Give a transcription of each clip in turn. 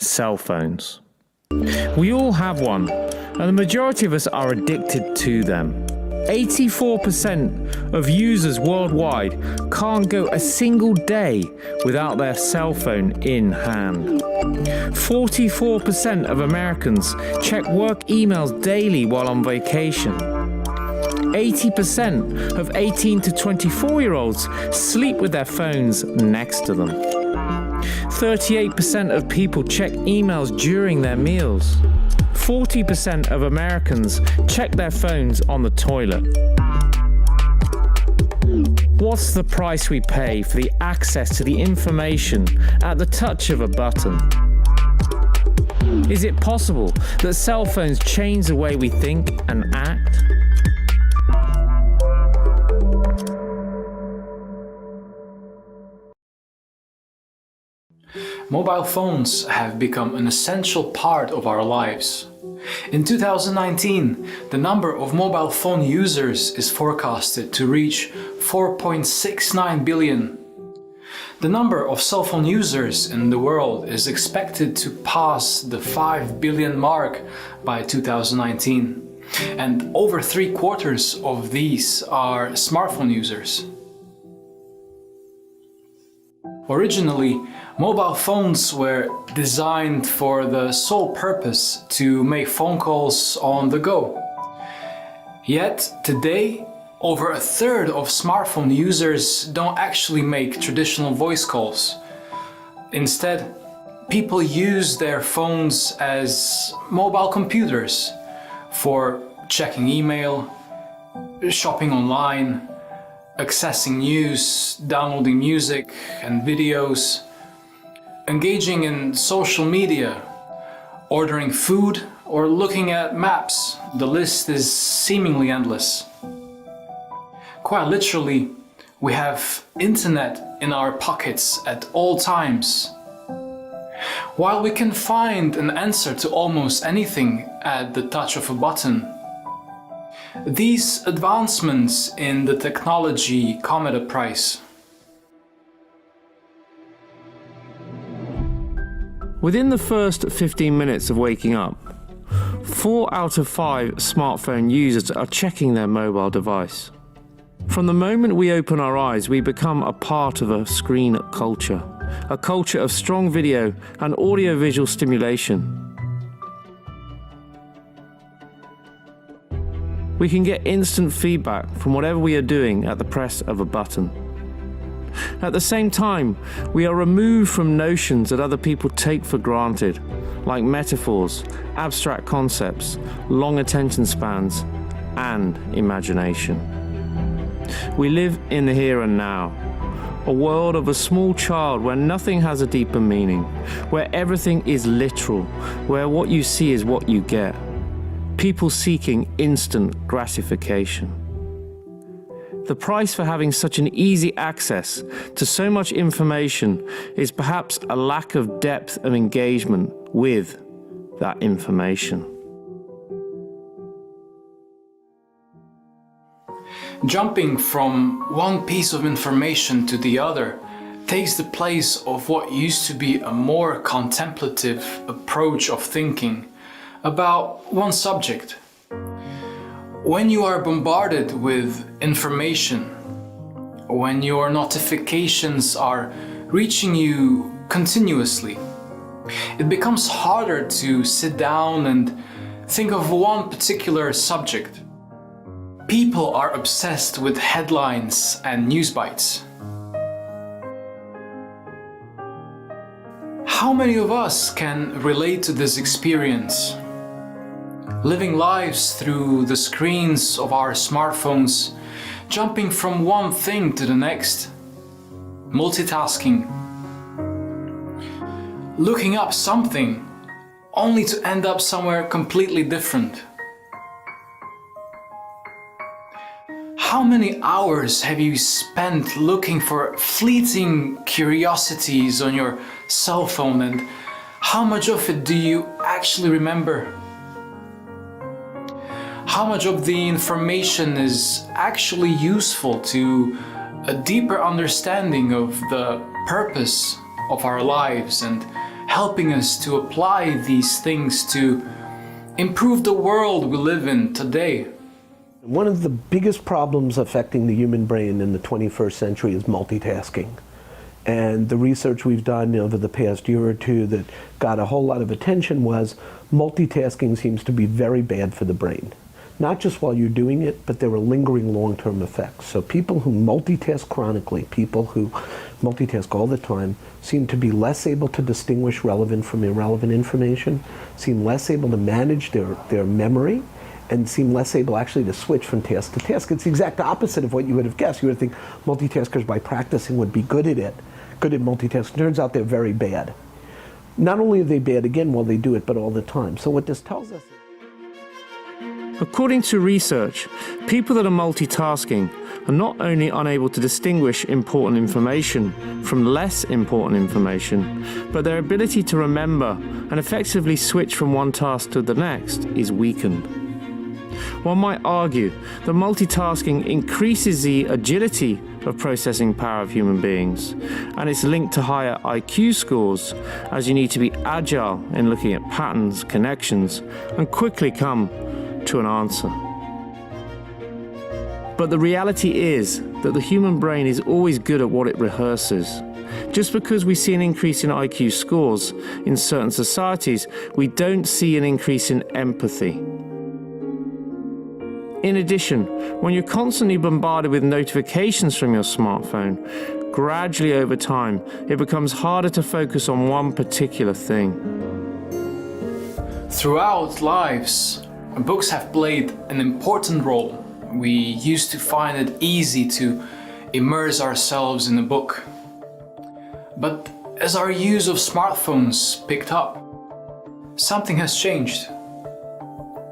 cell phones. We all have one, and the majority of us are addicted to them. 84% of users worldwide can't go a single day without their cell phone in hand. 44% of Americans check work emails daily while on vacation. 80% of 18 to 24-year-olds sleep with their phones next to them. 38% of people check emails during their meals. 40% of Americans check their phones on the toilet. What's the price we pay for the access to the information at the touch of a button? Is it possible that cell phones change the way we think and act? Mobile phones have become an essential part of our lives. In 2019, the number of mobile phone users is forecasted to reach 4.69 billion. The number of cell phone users in the world is expected to pass the 5 billion mark by 2019, and over 3/4 of these are smartphone users. Originally, mobile phones were designed for the sole purpose to make phone calls on the go. Yet today, over a third of smartphone users don't actually make traditional voice calls. Instead, people use their phones as mobile computers for checking email, shopping online, accessing news, downloading music and videos, engaging in social media, ordering food, or looking at maps. The list is seemingly endless. Quite literally, we have internet in our pockets at all times. While we can find an answer to almost anything at the touch of a button, these advancements in the technology come at a price. Within the first 15 minutes of waking up, 4 out of 5 smartphone users are checking their mobile device. From the moment we open our eyes, we become a part of a screen culture, a culture of strong video and audio-visual stimulation. We can get instant feedback from whatever we are doing at the press of a button. At the same time, we are removed from notions that other people take for granted, like metaphors, abstract concepts, long attention spans, and imagination. We live in the here and now, a world of a small child where nothing has a deeper meaning, where everything is literal, where what you see is what you get. People seeking instant gratification. The price for having such an easy access to so much information is perhaps a lack of depth of engagement with that information. Jumping from one piece of information to the other takes the place of what used to be a more contemplative approach of thinking about one subject. When you are bombarded with information, when your notifications are reaching you continuously, it becomes harder to sit down and think of one particular subject. People are obsessed with headlines and news bites. How many of us can relate to this experience? Living lives through the screens of our smartphones, jumping from one thing to the next, multitasking, looking up something only to end up somewhere completely different. How many hours have you spent looking for fleeting curiosities on your cell phone, and how much of it do you actually remember? How much of the information is actually useful to a deeper understanding of the purpose of our lives and helping us to apply these things to improve the world we live in today. One of the biggest problems affecting the human brain in the 21st century is multitasking. And the research we've done over the past year or two that got a whole lot of attention was multitasking seems to be very bad for the brain. Not just while you're doing it, but there are lingering long-term effects. So people who multitask chronically, people who multitask all the time, seem to be less able to distinguish relevant from irrelevant information, seem less able to manage their memory, and seem less able actually to switch from task to task. It's the exact opposite of what you would have guessed. You would think multitaskers by practicing would be good at it, good at multitasking. Turns out they're very bad. Not only are they bad, again, while they do it, but all the time. So what this tells us is... According to research, people that are multitasking are not only unable to distinguish important information from less important information, but their ability to remember and effectively switch from one task to the next is weakened. One might argue that multitasking increases the agility of processing power of human beings, and it's linked to higher IQ scores, as you need to be agile in looking at patterns, connections, and quickly come to an answer. But the reality is that the human brain is always good at what it rehearses. Just because we see an increase in IQ scores in certain societies, we don't see an increase in empathy. In addition, when you're constantly bombarded with notifications from your smartphone, gradually over time, it becomes harder to focus on one particular thing. Throughout lives, books have played an important role. We used to find it easy to immerse ourselves in a book. But as our use of smartphones picked up, something has changed.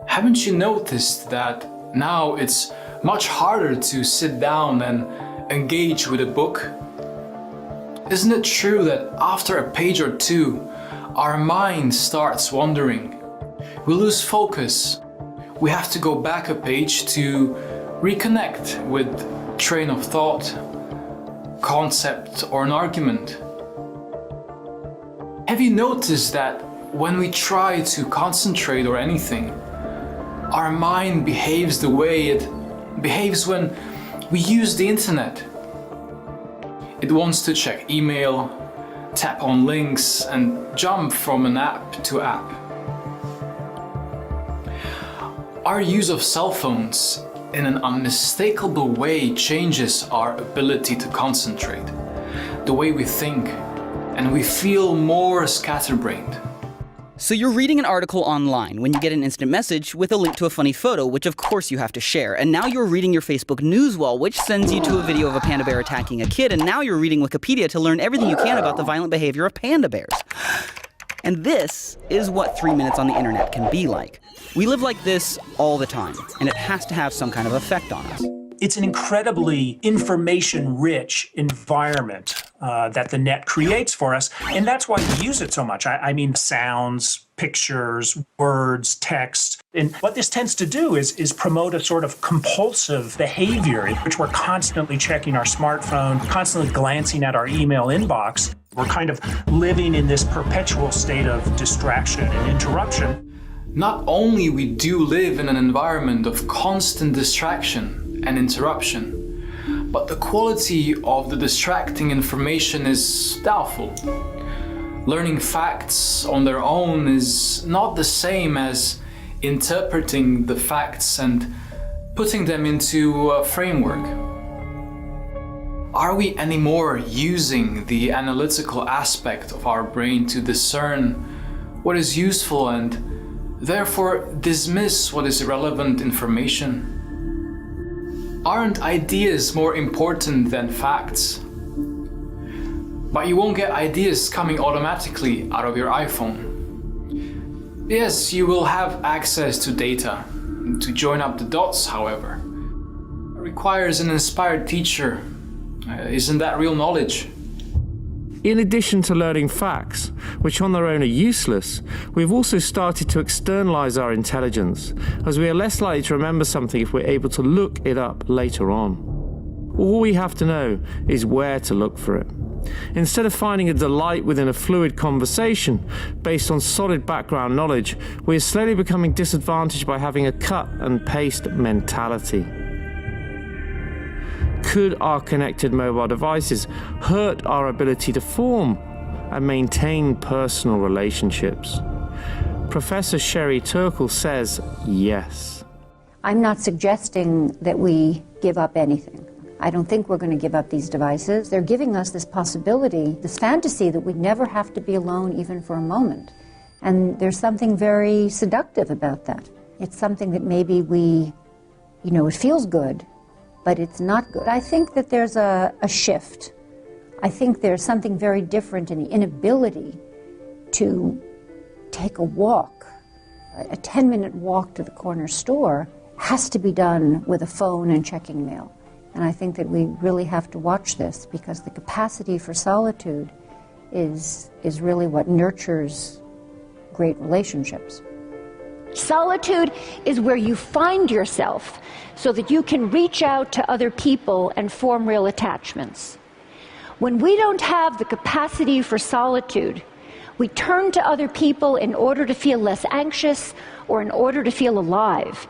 Haven't you noticed that now it's much harder to sit down and engage with a book? Isn't it true that after a page or two, our mind starts wandering? We lose focus. We have to go back a page to reconnect with train of thought, concept, or an argument. Have you noticed that when we try to concentrate or anything, our mind behaves the way it behaves when we use the internet? It wants to check email, tap on links, and jump from an app to app. Our use of cell phones in an unmistakable way changes our ability to concentrate, the way we think, and we feel more scatterbrained. So you're reading an article online when you get an instant message with a link to a funny photo, which of course you have to share. And now you're reading your Facebook news wall, which sends you to a video of a panda bear attacking a kid. And now you're reading Wikipedia to learn everything you can about the violent behavior of panda bears. And this is what 3 minutes on the internet can be like. We live like this all the time, and it has to have some kind of effect on us. It's an incredibly information-rich environment that the net creates for us, and that's why we use it so much. I mean, sounds, pictures, words, text. And what this tends to do is promote a sort of compulsive behavior in which we're constantly checking our smartphone, constantly glancing at our email inbox. We're kind of living in this perpetual state of distraction and interruption. Not only we do live in an environment of constant distraction and interruption, but the quality of the distracting information is doubtful. Learning facts on their own is not the same as interpreting the facts and putting them into a framework. Are we anymore using the analytical aspect of our brain to discern what is useful and therefore dismiss what is irrelevant information? Aren't ideas more important than facts? But you won't get ideas coming automatically out of your iPhone. Yes, you will have access to data. To join up the dots, however, requires an inspired teacher. Isn't that real knowledge? In addition to learning facts, which on their own are useless, we've also started to externalize our intelligence, as we are less likely to remember something if we're able to look it up later on. All we have to know is where to look for it. Instead of finding a delight within a fluid conversation based on solid background knowledge, we are slowly becoming disadvantaged by having a cut and paste mentality. Could our connected mobile devices hurt our ability to form and maintain personal relationships? Professor Sherry Turkle says yes. I'm not suggesting that we give up anything. I don't think we're going to give up these devices. They're giving us this possibility, this fantasy that we'd never have to be alone even for a moment. And there's something very seductive about that. It's something that maybe it feels good, but it's not good. I think that there's a shift. I think there's something very different in the inability to take a walk. A 10-minute walk to the corner store has to be done with a phone and checking mail. And I think that we really have to watch this, because the capacity for solitude is really what nurtures great relationships. Solitude is where you find yourself so that you can reach out to other people and form real attachments. When we don't have the capacity for solitude, we turn to other people in order to feel less anxious or in order to feel alive.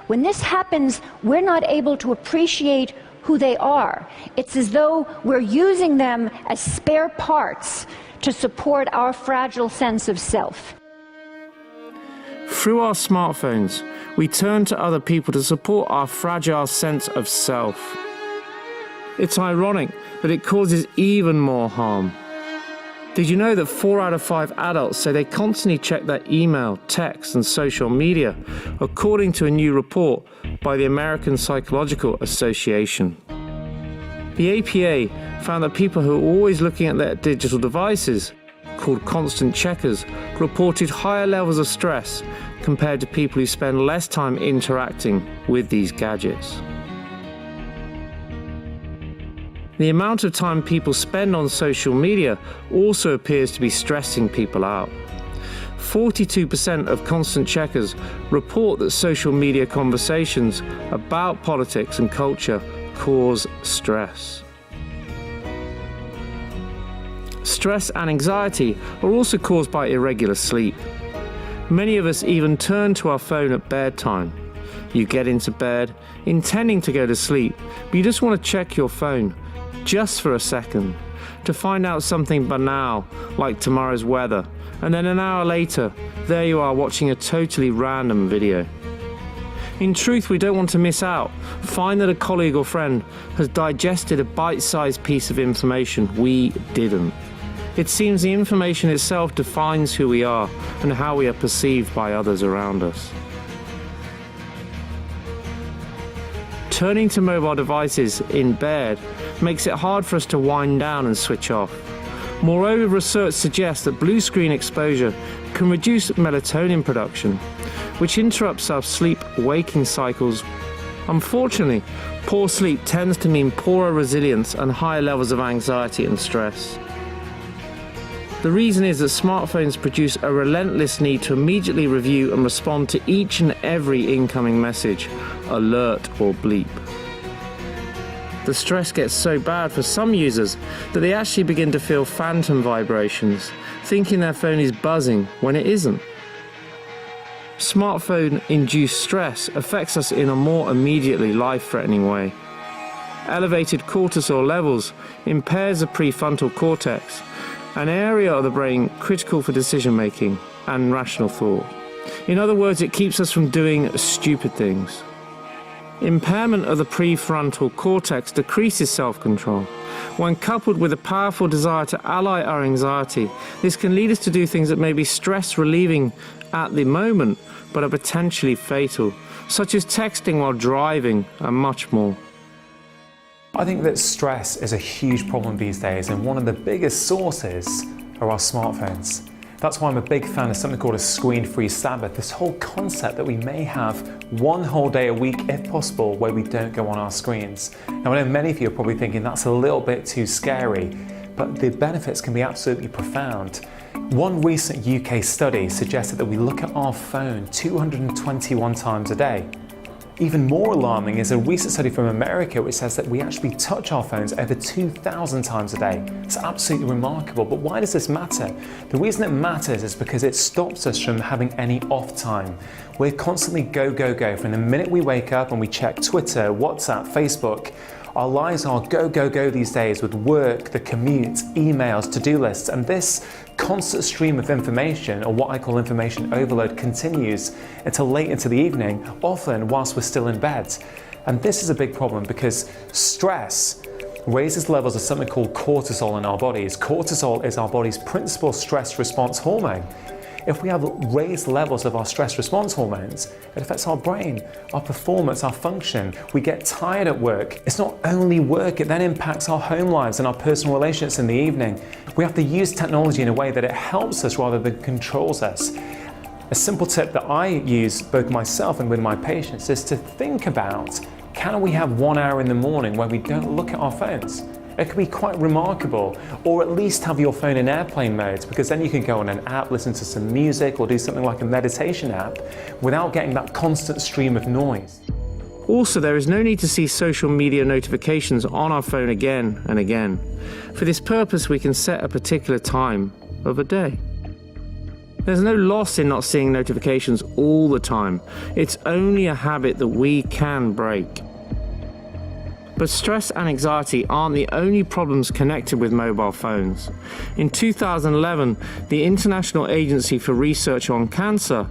When this happens, we're not able to appreciate who they are. It's as though we're using them as spare parts to support our fragile sense of self. Through our smartphones, we turn to other people to support our fragile sense of self. It's ironic that it causes even more harm. Did you know that 4 out of 5 adults say they constantly check their email, text, and social media, according to a new report by the American Psychological Association? The APA found that people who are always looking at their digital devices, called constant checkers, reported higher levels of stress compared to people who spend less time interacting with these gadgets. The amount of time people spend on social media also appears to be stressing people out. 42% of constant checkers report that social media conversations about politics and culture cause stress. Stress and anxiety are also caused by irregular sleep. Many of us even turn to our phone at bedtime. You get into bed intending to go to sleep, but you just want to check your phone, just for a second, to find out something banal like tomorrow's weather, and then an hour later, there you are watching a totally random video. In truth, we don't want to miss out. Find that a colleague or friend has digested a bite-sized piece of information we didn't. It seems the information itself defines who we are and how we are perceived by others around us. Turning to mobile devices in bed makes it hard for us to wind down and switch off. Moreover, research suggests that blue screen exposure can reduce melatonin production, which interrupts our sleep-waking cycles. Unfortunately, poor sleep tends to mean poorer resilience and higher levels of anxiety and stress. The reason is that smartphones produce a relentless need to immediately review and respond to each and every incoming message, alert or bleep. The stress gets so bad for some users that they actually begin to feel phantom vibrations, thinking their phone is buzzing when it isn't. Smartphone-induced stress affects us in a more immediately life-threatening way. Elevated cortisol levels impairs the prefrontal cortex, an area of the brain critical for decision-making and rational thought. In other words, it keeps us from doing stupid things. Impairment of the prefrontal cortex decreases self-control. When coupled with a powerful desire to ally our anxiety, this can lead us to do things that may be stress-relieving at the moment, but are potentially fatal, such as texting while driving and much more. I think that stress is a huge problem these days, and one of the biggest sources are our smartphones. That's why I'm a big fan of something called a screen-free Sabbath, this whole concept that we may have one whole day a week, if possible, where we don't go on our screens. Now, I know many of you are probably thinking that's a little bit too scary, but the benefits can be absolutely profound. One recent UK study suggested that we look at our phone 221 times a day. Even more alarming is a recent study from America which says that we actually touch our phones over 2,000 times a day. It's absolutely remarkable, but why does this matter? The reason it matters is because it stops us from having any off time. We're constantly go, go, go. From the minute we wake up and we check Twitter, WhatsApp, Facebook, our lives are go, go, go these days with work, the commute, emails, to-do lists, and this constant stream of information, or what I call information overload, continues until late into the evening, often whilst we're still in bed. And this is a big problem because stress raises levels of something called cortisol in our bodies. Cortisol is our body's principal stress response hormone. If we have raised levels of our stress response hormones, it affects our brain, our performance, our function. We get tired at work. It's not only work, it then impacts our home lives and our personal relationships in the evening. We have to use technology in a way that it helps us rather than controls us. A simple tip that I use both myself and with my patients is to think about, can we have 1 hour in the morning where we don't look at our phones? It could be quite remarkable, or at least have your phone in airplane mode, because then you can go on an app, listen to some music, or do something like a meditation app without getting that constant stream of noise. Also, there is no need to see social media notifications on our phone again and again. For this purpose, we can set a particular time of a day. There's no loss in not seeing notifications all the time. It's only a habit that we can break. But stress and anxiety aren't the only problems connected with mobile phones. In 2011, the International Agency for Research on Cancer,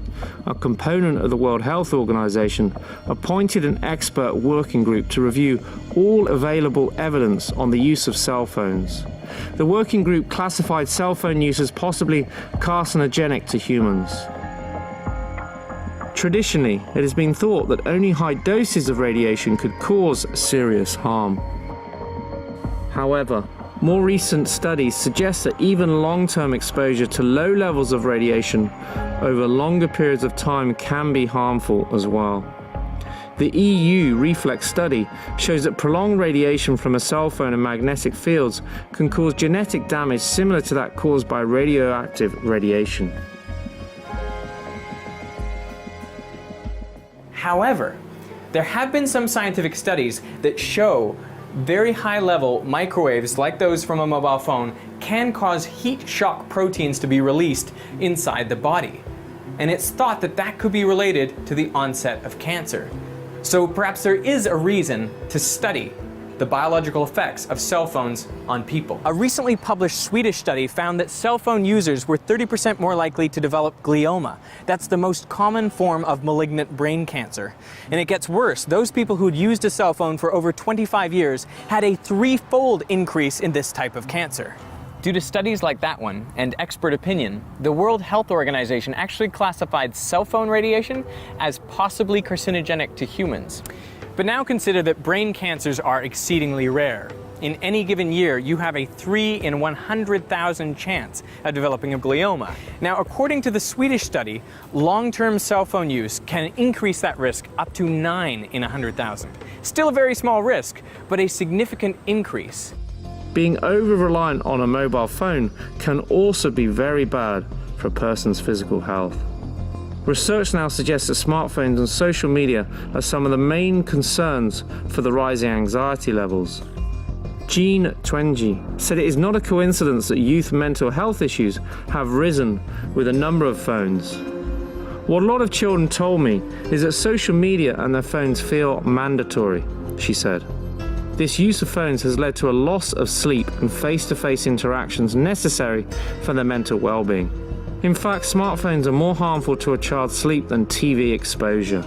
a component of the World Health Organization, appointed an expert working group to review all available evidence on the use of cell phones. The working group classified cell phone use as possibly carcinogenic to humans. Traditionally, it has been thought that only high doses of radiation could cause serious harm. However, more recent studies suggest that even long-term exposure to low levels of radiation over longer periods of time can be harmful as well. The EU reflex study shows that prolonged radiation from a cell phone and magnetic fields can cause genetic damage similar to that caused by radioactive radiation. However, there have been some scientific studies that show very high-level microwaves like those from a mobile phone can cause heat shock proteins to be released inside the body. And it's thought that that could be related to the onset of cancer. So perhaps there is a reason to study the biological effects of cell phones on people. A recently published Swedish study found that cell phone users were 30% more likely to develop glioma. That's the most common form of malignant brain cancer. And it gets worse. Those people who'd used a cell phone for over 25 years had a 3-fold increase in this type of cancer. Due to studies like that one and expert opinion, the World Health Organization actually classified cell phone radiation as possibly carcinogenic to humans. But now consider that brain cancers are exceedingly rare. In any given year, you have a 3 in 100,000 chance of developing a glioma. Now, according to the Swedish study, long-term cell phone use can increase that risk up to 9 in 100,000. Still a very small risk, but a significant increase. Being over-reliant on a mobile phone can also be very bad for a person's physical health. Research now suggests that smartphones and social media are some of the main concerns for the rising anxiety levels. Jean Twenji said it is not a coincidence that youth mental health issues have risen with a number of phones. What a lot of children told me is that social media and their phones feel mandatory, she said. This use of phones has led to a loss of sleep and face-to-face interactions necessary for their mental well-being. In fact, smartphones are more harmful to a child's sleep than TV exposure.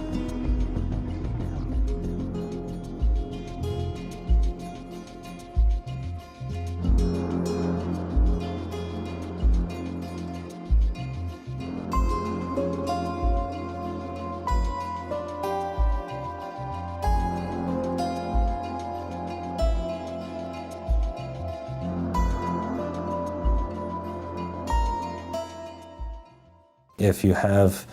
If you have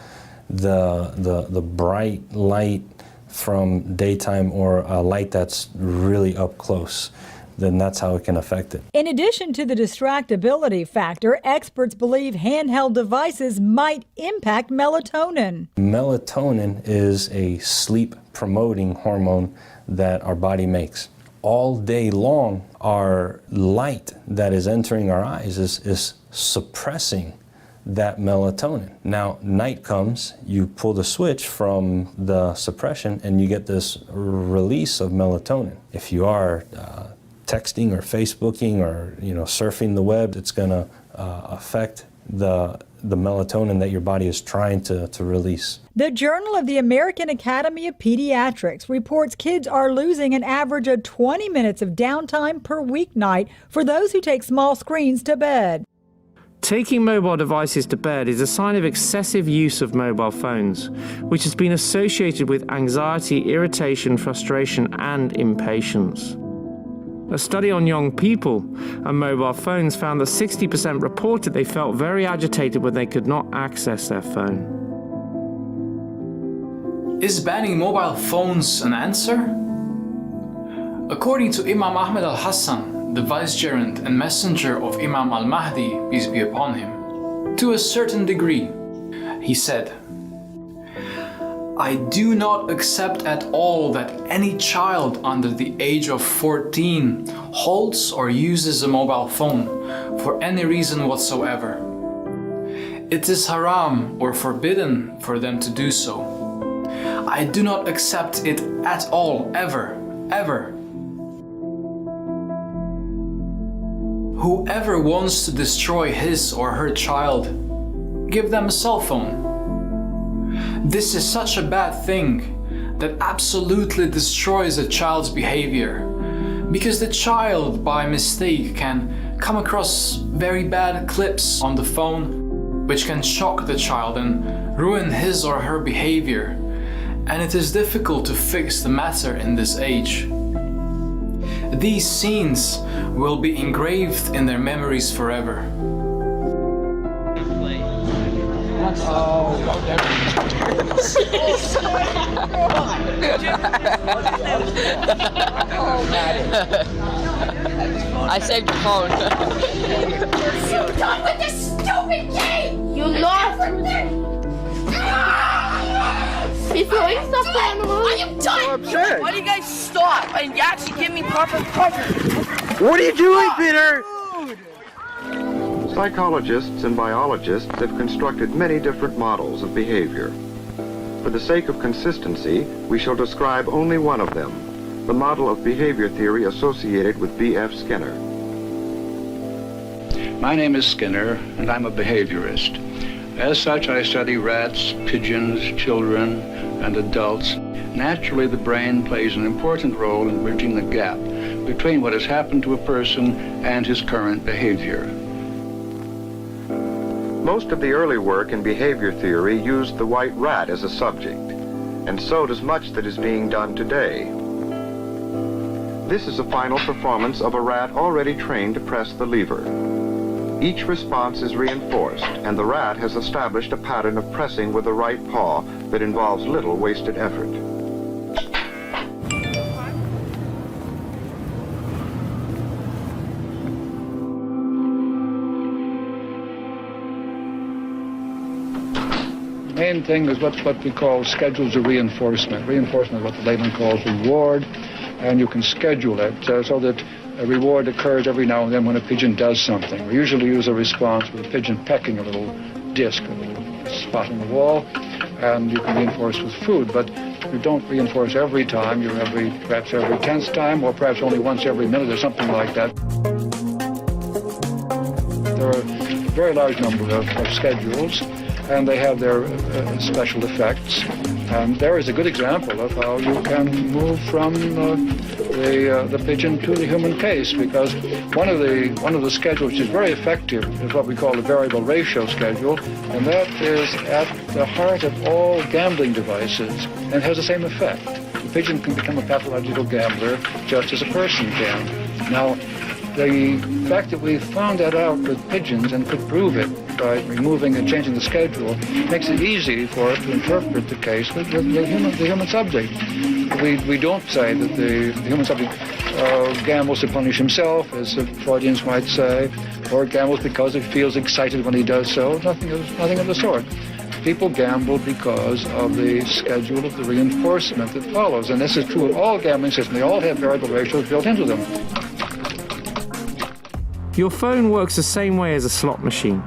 the bright light from daytime or a light that's really up close, then that's how it can affect it. In addition to the distractibility factor, experts believe handheld devices might impact melatonin. Melatonin is a sleep promoting hormone that our body makes. All day long, our light that is entering our eyes is suppressing that melatonin. Now, night comes, you pull the switch from the suppression, and you get this release of melatonin. If you are texting or Facebooking or surfing the web, it's going to affect the melatonin that your body is trying to release. The Journal of the American Academy of Pediatrics reports kids are losing an average of 20 minutes of downtime per weeknight for those who take small screens to bed. Taking mobile devices to bed is a sign of excessive use of mobile phones, which has been associated with anxiety, irritation, frustration, and impatience. A study on young people and mobile phones found that 60% reported they felt very agitated when they could not access their phone. Is banning mobile phones an answer? According to Imam Ahmed al-Hassan, the vicegerent and messenger of Imam al-Mahdi, peace be upon him, to a certain degree, he said, "I do not accept at all that any child under the age of 14 holds or uses a mobile phone for any reason whatsoever. It is haram or forbidden for them to do so. I do not accept it at all, ever, ever. Whoever wants to destroy his or her child, give them a cell phone. This is such a bad thing that absolutely destroys a child's behavior, because the child by mistake can come across very bad clips on the phone which can shock the child and ruin his or her behavior, and it is difficult to fix the matter in this age. These scenes will be engraved in their memories forever." I saved your phone. You're done with this stupid game! You lost everything! He's throwing stuff down the road. I am done! Why do you guys stop and actually give me proper cover? What are you doing, Peter? Psychologists and biologists have constructed many different models of behavior. For the sake of consistency, we shall describe only one of them, the model of behavior theory associated with B.F. Skinner. My name is Skinner, and I'm a behaviorist. As such, I study rats, pigeons, children, and adults. Naturally, the brain plays an important role in bridging the gap between what has happened to a person and his current behavior. Most of the early work in behavior theory used the white rat as a subject, and so does much that is being done today. This is a final performance of a rat already trained to press the lever. Each response is reinforced, and the rat has established a pattern of pressing with the right paw that involves little wasted effort. The main thing is what we call schedules of reinforcement. Reinforcement is what the layman calls reward, and you can schedule it so that a reward occurs every now and then when a pigeon does something. We usually use a response with a pigeon pecking a little disc, a little spot in the wall, and you can reinforce with food, but you don't reinforce every time. You're perhaps every 10th time, or perhaps only once every minute or something like that. There are a very large number of schedules, and they have their special effects. And there is a good example of how you can move from the pigeon to the human case, because one of the schedules which is very effective is what we call the variable ratio schedule, and that is at the heart of all gambling devices, and it has the same effect. The pigeon can become a pathological gambler just as a person can. Now, the fact that we found that out with pigeons and could prove it by removing and changing the schedule makes it easy for us to interpret the case with the human subject. We don't say that the human subject gambles to punish himself, as the Freudians might say, or gambles because he feels excited when he does so. Nothing of the sort. People gamble because of the schedule of the reinforcement that follows. And this is true of all gambling systems. They all have variable ratios built into them. Your phone works the same way as a slot machine.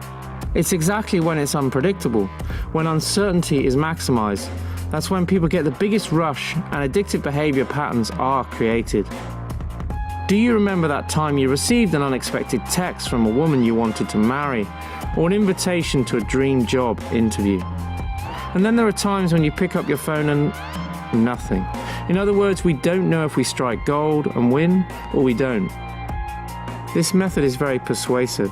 It's exactly when it's unpredictable, when uncertainty is maximized. That's when people get the biggest rush and addictive behavior patterns are created. Do you remember that time you received an unexpected text from a woman you wanted to marry, or an invitation to a dream job interview? And then there are times when you pick up your phone and nothing. In other words, we don't know if we strike gold and win, or we don't. This method is very persuasive.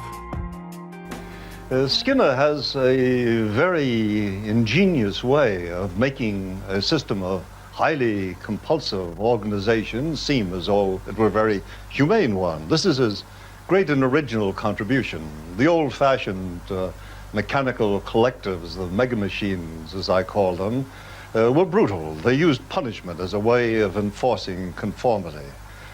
Skinner has a very ingenious way of making a system of highly compulsive organization seem as though it were a very humane one. This is his great and original contribution. The old-fashioned mechanical collectives, the mega machines as I call them, were brutal. They used punishment as a way of enforcing conformity.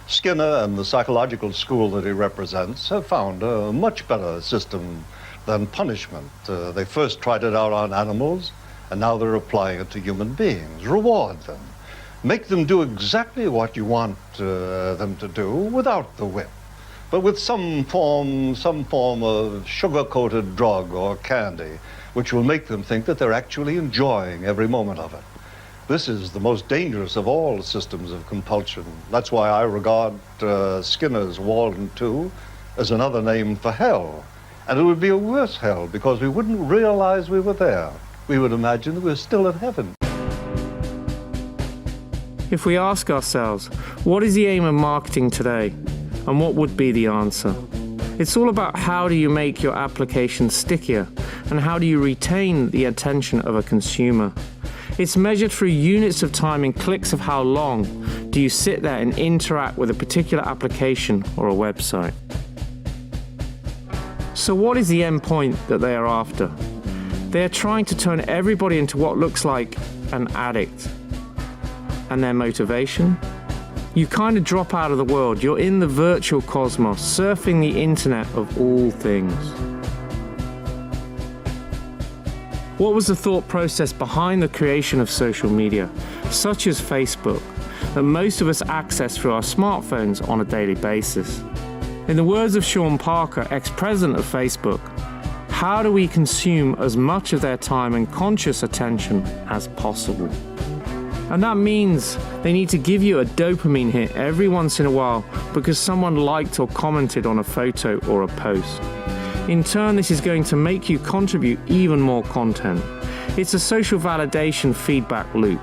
Skinner and the psychological school that he represents have found a much better system than punishment. They first tried it out on animals, and now they're applying it to human beings. Reward them. Make them do exactly what you want them to do without the whip, but with some form of sugar-coated drug or candy, which will make them think that they're actually enjoying every moment of it. This is the most dangerous of all systems of compulsion. That's why I regard Skinner's Walden 2 as another name for hell. And it would be a worse hell because we wouldn't realize we were there. We would imagine that we're still in heaven. If we ask ourselves, what is the aim of marketing today? And what would be the answer? It's all about how do you make your application stickier and how do you retain the attention of a consumer. It's measured through units of time and clicks of how long do you sit there and interact with a particular application or a website. So what is the end point that they are after? They are trying to turn everybody into what looks like an addict. And their motivation? You kind of drop out of the world. You're in the virtual cosmos, surfing the internet of all things. What was the thought process behind the creation of social media, such as Facebook, that most of us access through our smartphones on a daily basis? In the words of Sean Parker, ex-president of Facebook, how do we consume as much of their time and conscious attention as possible? And that means they need to give you a dopamine hit every once in a while because someone liked or commented on a photo or a post. In turn, this is going to make you contribute even more content. It's a social validation feedback loop.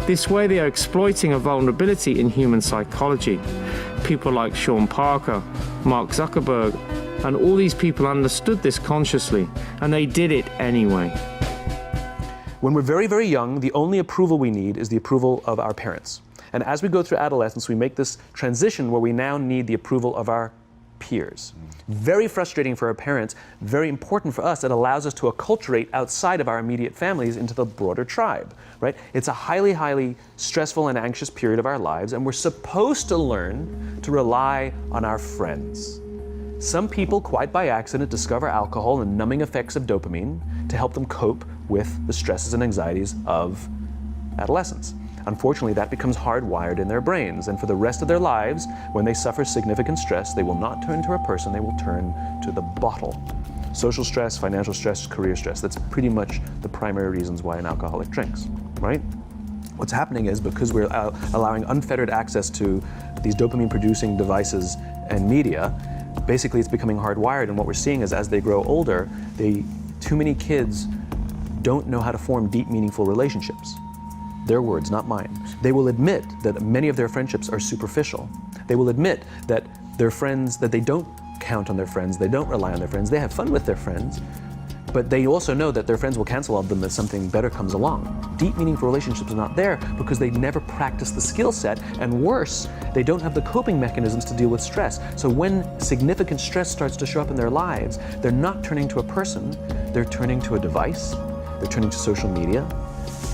This way they are exploiting a vulnerability in human psychology. People like Sean Parker, Mark Zuckerberg, and all these people understood this consciously, and they did it anyway. When we're very, very young, the only approval we need is the approval of our parents. And as we go through adolescence, we make this transition where we now need the approval of our peers. Very frustrating for our parents, very important for us. It allows us to acculturate outside of our immediate families into the broader tribe, right? It's a highly, highly stressful and anxious period of our lives, and we're supposed to learn to rely on our friends. Some people, quite by accident, discover alcohol and numbing effects of dopamine to help them cope with the stresses and anxieties of adolescence. Unfortunately, that becomes hardwired in their brains, and for the rest of their lives, when they suffer significant stress, they will not turn to a person, they will turn to the bottle. Social stress, financial stress, career stress, that's pretty much the primary reasons why an alcoholic drinks, right? What's happening is because we're allowing unfettered access to these dopamine-producing devices and media, basically it's becoming hardwired, and what we're seeing is as they grow older, too many kids don't know how to form deep, meaningful relationships. Their words, not mine. They will admit that many of their friendships are superficial. They will admit that their friends, that they don't count on their friends, they don't rely on their friends, they have fun with their friends, but they also know that their friends will cancel on them if something better comes along. Deep, meaningful relationships are not there because they never practice the skill set, and worse, they don't have the coping mechanisms to deal with stress. So when significant stress starts to show up in their lives, they're not turning to a person, they're turning to a device, they're turning to social media,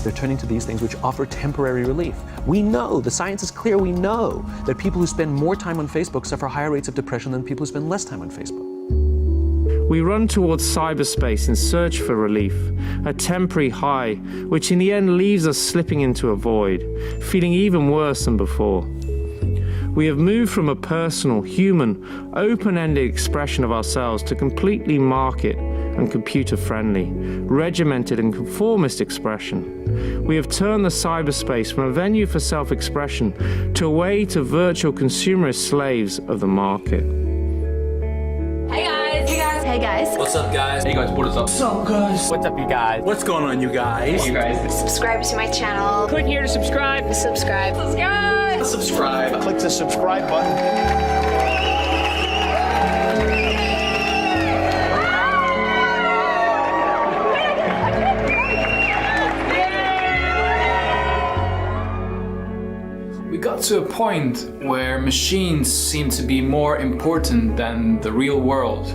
they're turning to these things which offer temporary relief. We know, the science is clear, we know that people who spend more time on Facebook suffer higher rates of depression than people who spend less time on Facebook. We run towards cyberspace in search for relief, a temporary high, which in the end leaves us slipping into a void, feeling even worse than before. We have moved from a personal, human, open-ended expression of ourselves to completely market and computer-friendly, regimented and conformist expression. We have turned the cyberspace from a venue for self-expression to a way to virtual consumerist slaves of the market. Hey guys! Hey guys! Hey guys! What's up, guys? Hey guys, what is up? What's up, guys? What's up, you guys? What's going on, you guys? You guys. Subscribe to my channel. Click here to subscribe. Subscribe. Subscribe! Subscribe. Click the subscribe button. We got to a point where machines seem to be more important than the real world.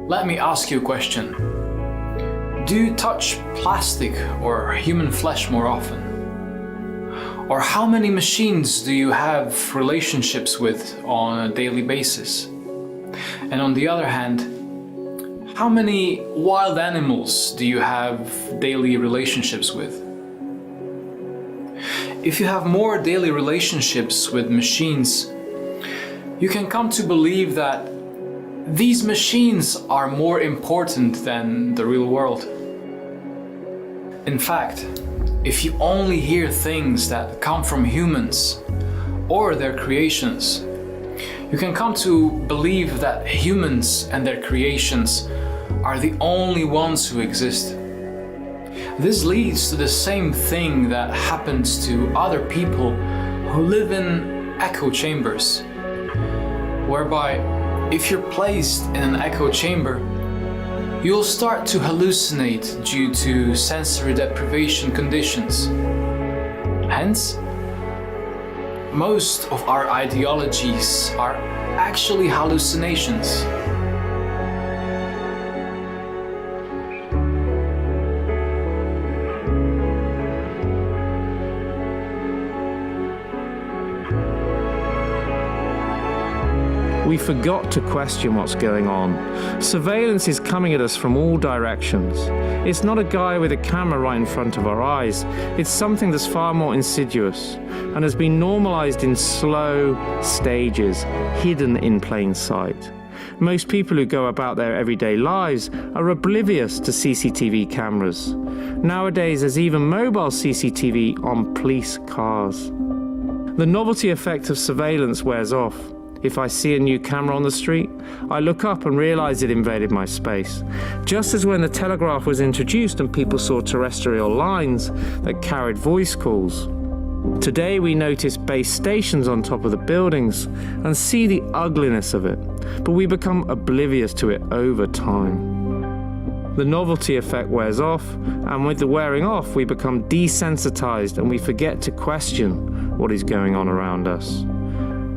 Let me ask you a question. Do you touch plastic or human flesh more often? Or how many machines do you have relationships with on a daily basis? And on the other hand, how many wild animals do you have daily relationships with? If you have more daily relationships with machines, you can come to believe that these machines are more important than the real world. In fact, if you only hear things that come from humans or their creations, you can come to believe that humans and their creations are the only ones who exist. This leads to the same thing that happens to other people who live in echo chambers, whereby if you're placed in an echo chamber, you'll start to hallucinate due to sensory deprivation conditions. Hence, most of our ideologies are actually hallucinations. We forgot to question what's going on. Surveillance is coming at us from all directions. It's not a guy with a camera right in front of our eyes. It's something that's far more insidious and has been normalized in slow stages, hidden in plain sight. Most people who go about their everyday lives are oblivious to CCTV cameras. Nowadays, there's even mobile CCTV on police cars. The novelty effect of surveillance wears off. If I see a new camera on the street, I look up and realize it invaded my space. Just as when the telegraph was introduced and people saw terrestrial lines that carried voice calls. Today we notice base stations on top of the buildings and see the ugliness of it, but we become oblivious to it over time. The novelty effect wears off, and with the wearing off, we become desensitized and we forget to question what is going on around us.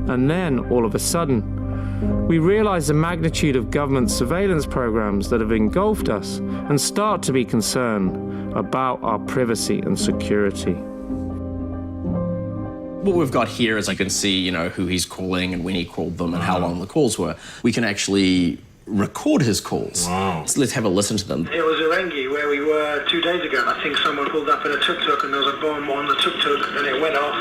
And then, all of a sudden, we realize the magnitude of government surveillance programs that have engulfed us and start to be concerned about our privacy and security. What we've got here is I can see, who he's calling and when he called them and how long the calls were. We can actually record his calls. Wow. So let's have a listen to them. It was Urengi where we were 2 days ago. I think someone pulled up in a tuk-tuk and there was a bomb on the tuk-tuk and it went off.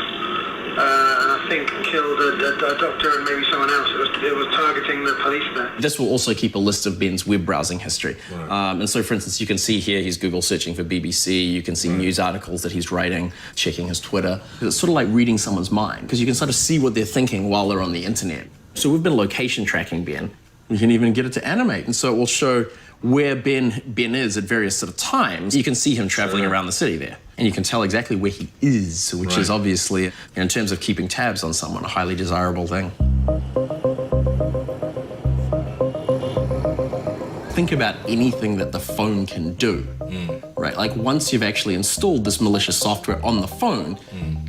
And I think killed a doctor and maybe someone else. It was targeting the police there. This will also keep a list of Ben's web browsing history. Right. And so, for instance, you can see here he's Google searching for BBC. You can see news articles that he's writing, checking his Twitter. It's sort of like reading someone's mind because you can sort of see what they're thinking while they're on the internet. So we've been location tracking Ben. We can even get it to animate. And so it will show where Ben is at various sort of times. You can see him traveling around the city there. And you can tell exactly where he is, which is obviously, in terms of keeping tabs on someone, a highly desirable thing. Think about anything that the phone can do, right? Like once you've actually installed this malicious software on the phone,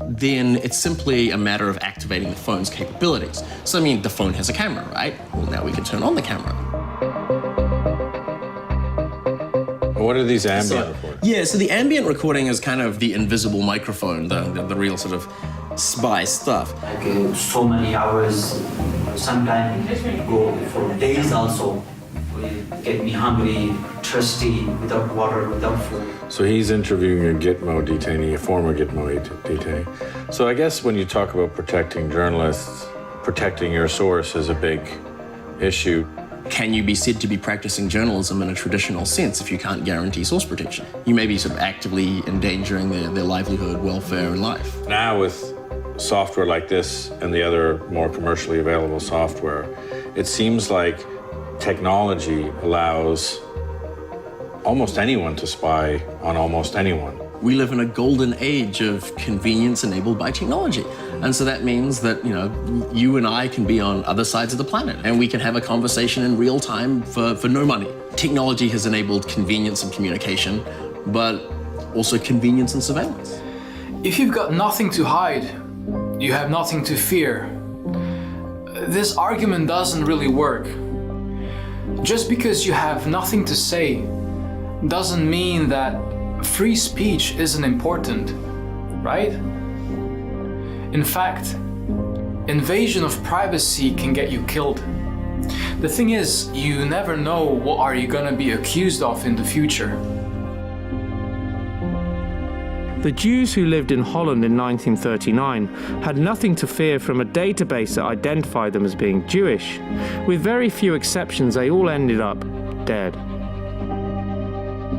then it's simply a matter of activating the phone's capabilities. So, I mean, the phone has a camera, right? Well, now we can turn on the camera. What are these ambient recordings? Yeah, so the ambient recording is kind of the invisible microphone, the real sort of spy stuff. Like so many hours, sometimes go for days also. will get me hungry, thirsty, without water, without food. So he's interviewing a Gitmo detainee, a former Gitmo detainee. So I guess when you talk about protecting journalists, protecting your source is a big issue. Can you be said to be practicing journalism in a traditional sense if you can't guarantee source protection? You may be sort of actively endangering their livelihood, welfare, and life. Now with software like this and the other more commercially available software, it seems like technology allows almost anyone to spy on almost anyone. We live in a golden age of convenience enabled by technology. And so that means that, you and I can be on other sides of the planet and we can have a conversation in real time for no money. Technology has enabled convenience and communication, but also convenience and surveillance. If you've got nothing to hide, you have nothing to fear. This argument doesn't really work. Just because you have nothing to say doesn't mean that free speech isn't important, right? In fact, invasion of privacy can get you killed. The thing is, you never know what are you gonna be accused of in the future. The Jews who lived in Holland in 1939 had nothing to fear from a database that identified them as being Jewish. With very few exceptions, they all ended up dead.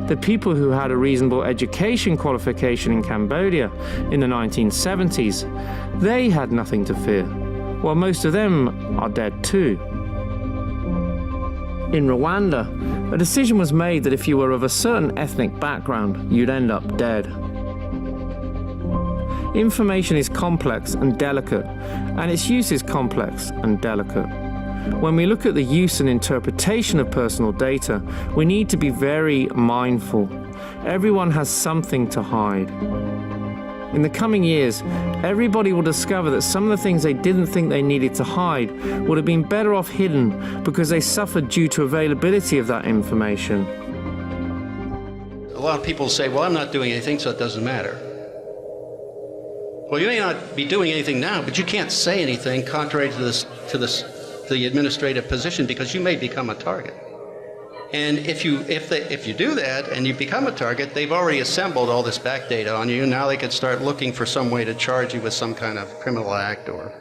The people who had a reasonable education qualification in Cambodia in the 1970s, they had nothing to fear, while most of them are dead too. In Rwanda, a decision was made that if you were of a certain ethnic background, you'd end up dead. Information is complex and delicate, and its use is complex and delicate. When we look at the use and interpretation of personal data, we need to be very mindful. Everyone has something to hide. In the coming years, everybody will discover that some of the things they didn't think they needed to hide would have been better off hidden because they suffered due to availability of that information. A lot of people say, well, I'm not doing anything, so it doesn't matter. Well, you may not be doing anything now, but you can't say anything contrary to the administrative position because you may become a target. And if you do that and you become a target, they've already assembled all this back data on you. Now they could start looking for some way to charge you with some kind of criminal act or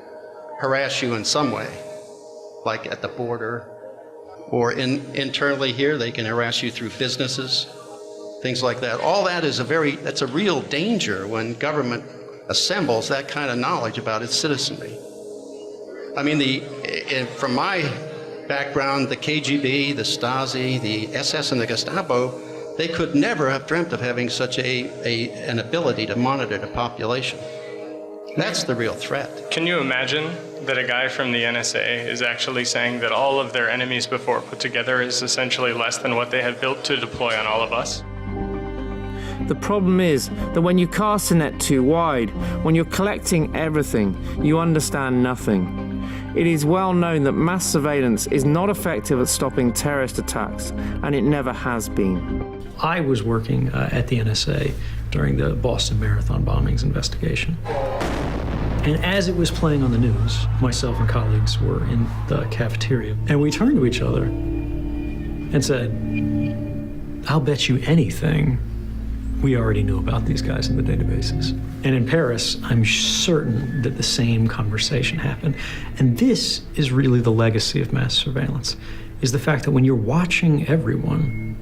harass you in some way, like at the border internally here. They can harass you through businesses, things like that. All that is that's a real danger when government assembles that kind of knowledge about its citizenry. I mean, from my background, the KGB, the Stasi, the SS, and the Gestapo, they could never have dreamt of having such an ability to monitor the population. That's the real threat. Can you imagine that a guy from the NSA is actually saying that all of their enemies before put together is essentially less than what they have built to deploy on all of us? The problem is that when you cast a net too wide, when you're collecting everything, you understand nothing. It is well known that mass surveillance is not effective at stopping terrorist attacks, and it never has been. I was working at the NSA during the Boston Marathon bombings investigation. And as it was playing on the news, myself and colleagues were in the cafeteria, and we turned to each other and said, I'll bet you anything we already knew about these guys in the databases. And in Paris, I'm certain that the same conversation happened. And this is really the legacy of mass surveillance, is the fact that when you're watching everyone,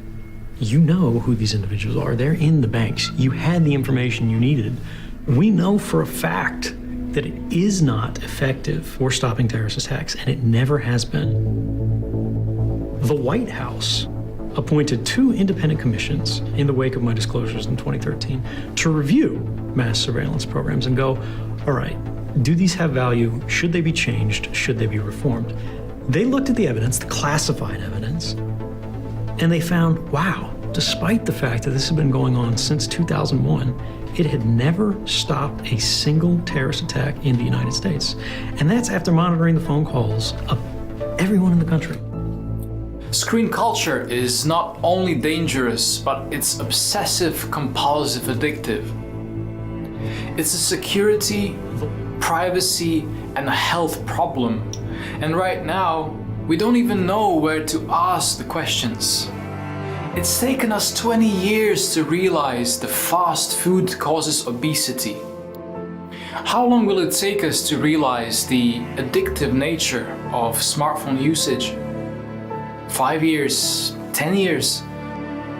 you know who these individuals are. They're in the banks. You had the information you needed. We know for a fact that it is not effective for stopping terrorist attacks, and it never has been. The White House appointed 2 independent commissions in the wake of my disclosures in 2013 to review mass surveillance programs and go, all right, do these have value? Should they be changed? Should they be reformed? They looked at the evidence, the classified evidence, and they found, wow, despite the fact that this had been going on since 2001, it had never stopped a single terrorist attack in the United States. And that's after monitoring the phone calls of everyone in the country. Screen culture is not only dangerous, but it's obsessive, compulsive, addictive. It's a security, privacy, and a health problem. And right now, We don't even know where to ask the questions. It's taken us 20 years to realize the fast food causes obesity. How long will it take us to realize the addictive nature of smartphone usage? 5 years? 10 years?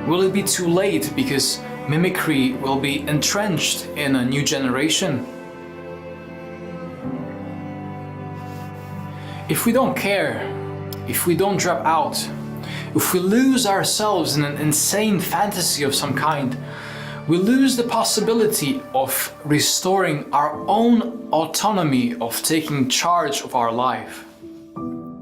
Will it be too late because mimicry will be entrenched in a new generation? If we don't care, if we don't drop out, if we lose ourselves in an insane fantasy of some kind, we lose the possibility of restoring our own autonomy of taking charge of our life.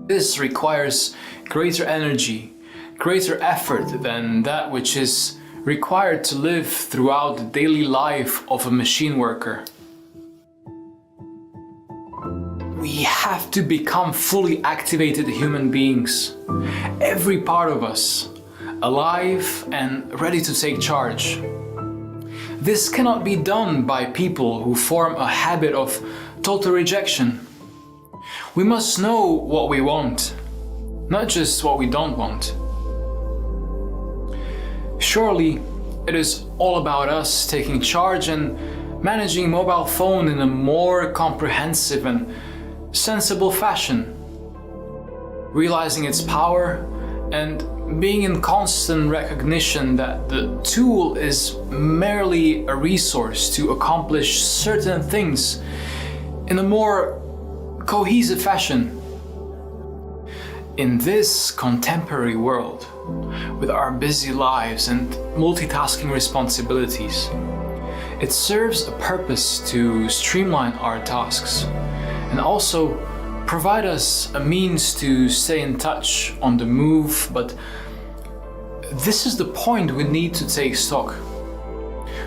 This requires greater energy, greater effort than that which is required to live throughout the daily life of a machine worker. We have to become fully activated human beings, every part of us, alive and ready to take charge. This cannot be done by people who form a habit of total rejection. We must know what we want, not just what we don't want. Surely, it is all about us taking charge and managing mobile phone in a more comprehensive and sensible fashion, realizing its power and being in constant recognition that the tool is merely a resource to accomplish certain things in a more cohesive fashion. In this contemporary world, with our busy lives and multitasking responsibilities, it serves a purpose to streamline our tasks and also provide us a means to stay in touch on the move, but this is the point we need to take stock.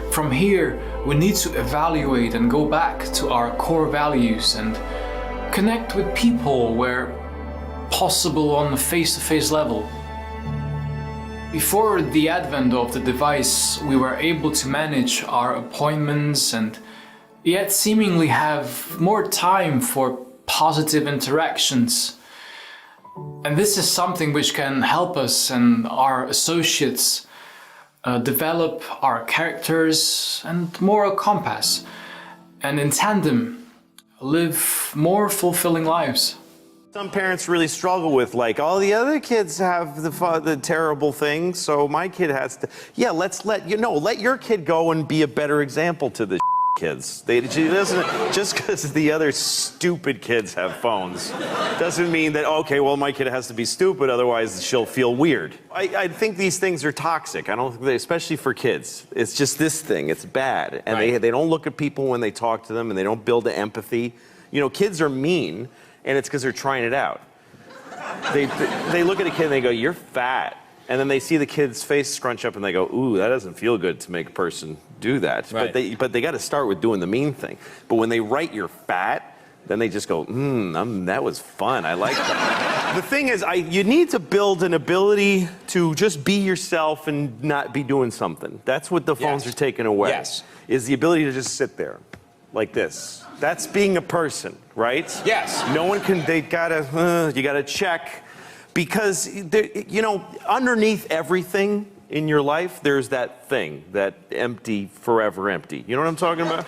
From here, we need to evaluate and go back to our core values and connect with people where possible on a face-to-face level. Before the advent of the device, we were able to manage our appointments and yet seemingly have more time for positive interactions. And this is something which can help us and our associates develop our characters and moral compass, and in tandem, live more fulfilling lives. Some parents really struggle with, like, all the other kids have the terrible things, so my kid has to. Yeah, let your kid go and be a better example to the kids. Just because the other stupid kids have phones doesn't mean that, okay, well, my kid has to be stupid, otherwise she'll feel weird. I think these things are toxic. I don't think especially for kids. It's just this thing. It's bad, and right. They don't look at people when they talk to them, and they don't build the empathy. You know, kids are mean. And it's because they're trying it out. They look at a kid and they go, "You're fat," and then they see the kid's face scrunch up and they go, "Ooh, that doesn't feel good to make a person do that." Right. But they got to start with doing the mean thing. But when they write "you're fat," then they just go, that was fun. I like that." The thing is, you need to build an ability to just be yourself and not be doing something. That's what the phones are taking away. Yes. Is the ability to just sit there, like this. That's being a person, right? Yes. No one can, you gotta check. Because, underneath everything in your life, there's that thing, that empty, forever empty. You know what I'm talking about?